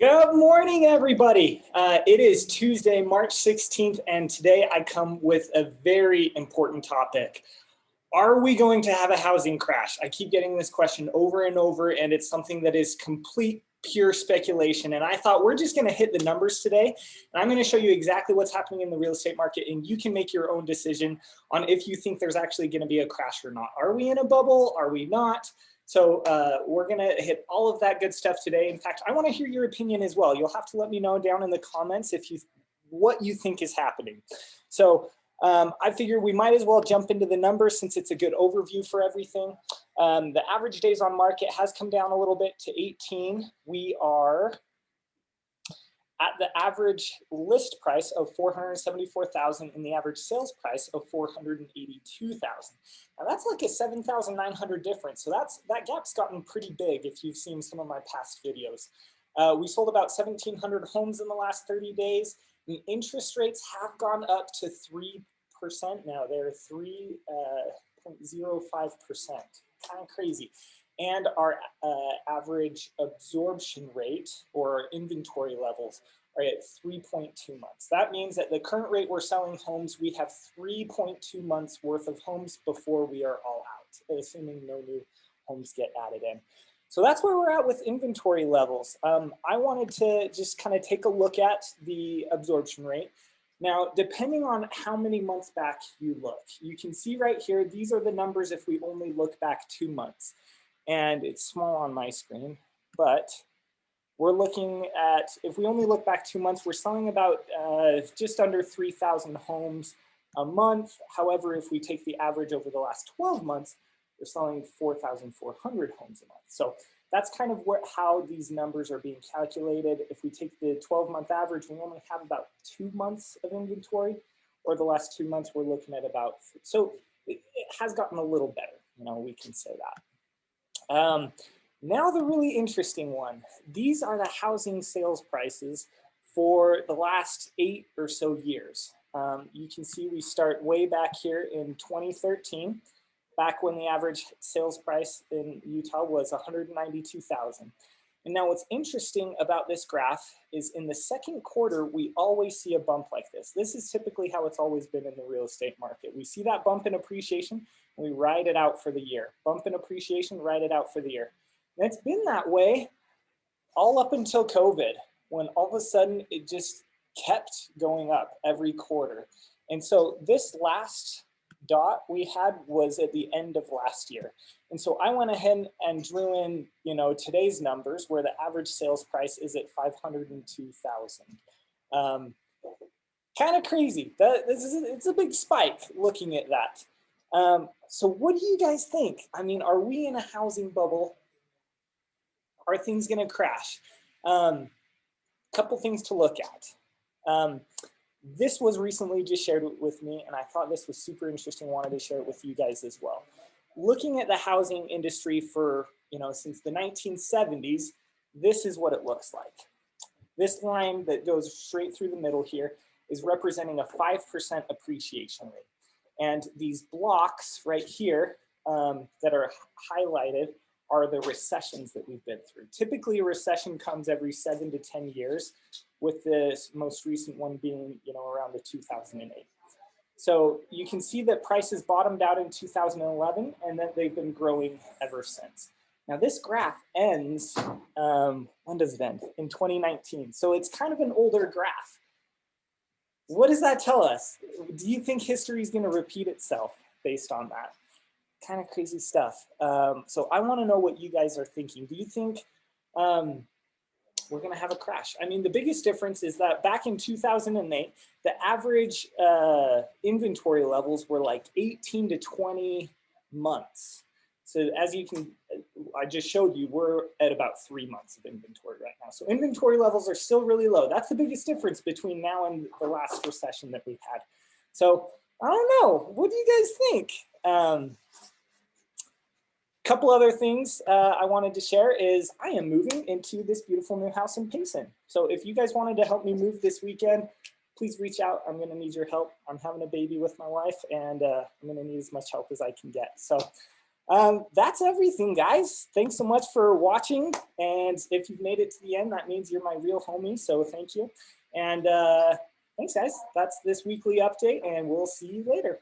Good morning, everybody. It is Tuesday, March 16th, and today I come with a very important topic. Are we going to have a housing crash? I keep getting this question over and over, and it's something that is complete, pure speculation. And I thought we're just going to hit the numbers today, and I'm going to show you exactly what's happening in the real estate market, and you can make your own decision on if you think there's actually going to be a crash or not. Are we in a bubble? Are we not? So we're going to hit all of that good stuff today. In fact, I want to hear your opinion as well. You'll have to let me know down in the comments what you think is happening. So I figure we might as well jump into the numbers since it's a good overview for everything. The average days on market has come down a little bit to 18. We are at the average list price of $474,000 and the average sales price of $482,000. Now that's like a 7,900 difference. So that gap's gotten pretty big if you've seen some of my past videos. We sold about 1,700 homes in the last 30 days. The interest rates have gone up to 3% now. They're 3.05%, kind of crazy. And our average absorption rate or inventory levels are at 3.2 months. That means at the current rate we're selling homes, we have 3.2 months worth of homes before we are all out, assuming no new homes get added in. So that's where we're at with inventory levels. I wanted to just kind of take a look at the absorption rate. Now, depending on how many months back you look, you can see right here, these are the numbers if we only look back 2 months. And it's small on my screen, but we're looking at, if we only look back 2 months, we're selling about just under 3,000 homes a month. However, if we take the average over the last 12 months, we're selling 4,400 homes a month. So that's kind of how these numbers are being calculated. If we take the 12-month average, we only have about 2 months of inventory, or the last 2 months we're looking at about, so it has gotten a little better, we can say that. Now the really interesting one. These are the housing sales prices for the last 8 or so years. You can see we start way back here in 2013, back when the average sales price in Utah was $192,000. And now what's interesting about this graph is in the second quarter, we always see a bump like this. This is typically how it's always been in the real estate market. We see that bump in appreciation, and we ride it out for the year. Bump in appreciation, ride it out for the year. And it's been that way all up until COVID, when all of a sudden it just kept going up every quarter. And so this last dot we had was at the end of last year. And so I went ahead and drew in, today's numbers where the average sales price is at $502,000. Kind of crazy. It's a big spike looking at that. So what do you guys think? I mean, are we in a housing bubble? Are things going to crash? Couple things to look at. This was recently just shared with me, and I thought this was super interesting. Wanted to share it with you guys as well. Looking at the housing industry for, since the 1970s, this is what it looks like. This line that goes straight through the middle here is representing a 5% appreciation rate. And these blocks right here that are highlighted are the recessions that we've been through. Typically, a recession comes every 7 to 10 years, with this most recent one being, around the 2008. So you can see that prices bottomed out in 2011, and then they've been growing ever since. Now this graph ends, when does it end? In 2019. So it's kind of an older graph. What does that tell us? Do you think history is going to repeat itself based on that? Kind of crazy stuff. So I want to know what you guys are thinking. Do you think we're going to have a crash? I mean, the biggest difference is that back in 2008, the average inventory levels were like 18 to 20 months. So as you can, I just showed you, we're at about 3 months of inventory right now. So inventory levels are still really low. That's the biggest difference between now and the last recession that we've had. So I don't know. What do you guys think? Couple other things I wanted to share is I am moving into this beautiful new house in Payson. So if you guys wanted to help me move this weekend, please reach out. I'm going to need your help. I'm having a baby with my wife, and I'm going to need as much help as I can get. So That's everything, guys. Thanks so much for watching. And if you've made it to the end, that means you're my real homie. So thank you. And thanks, guys. That's this weekly update, and we'll see you later.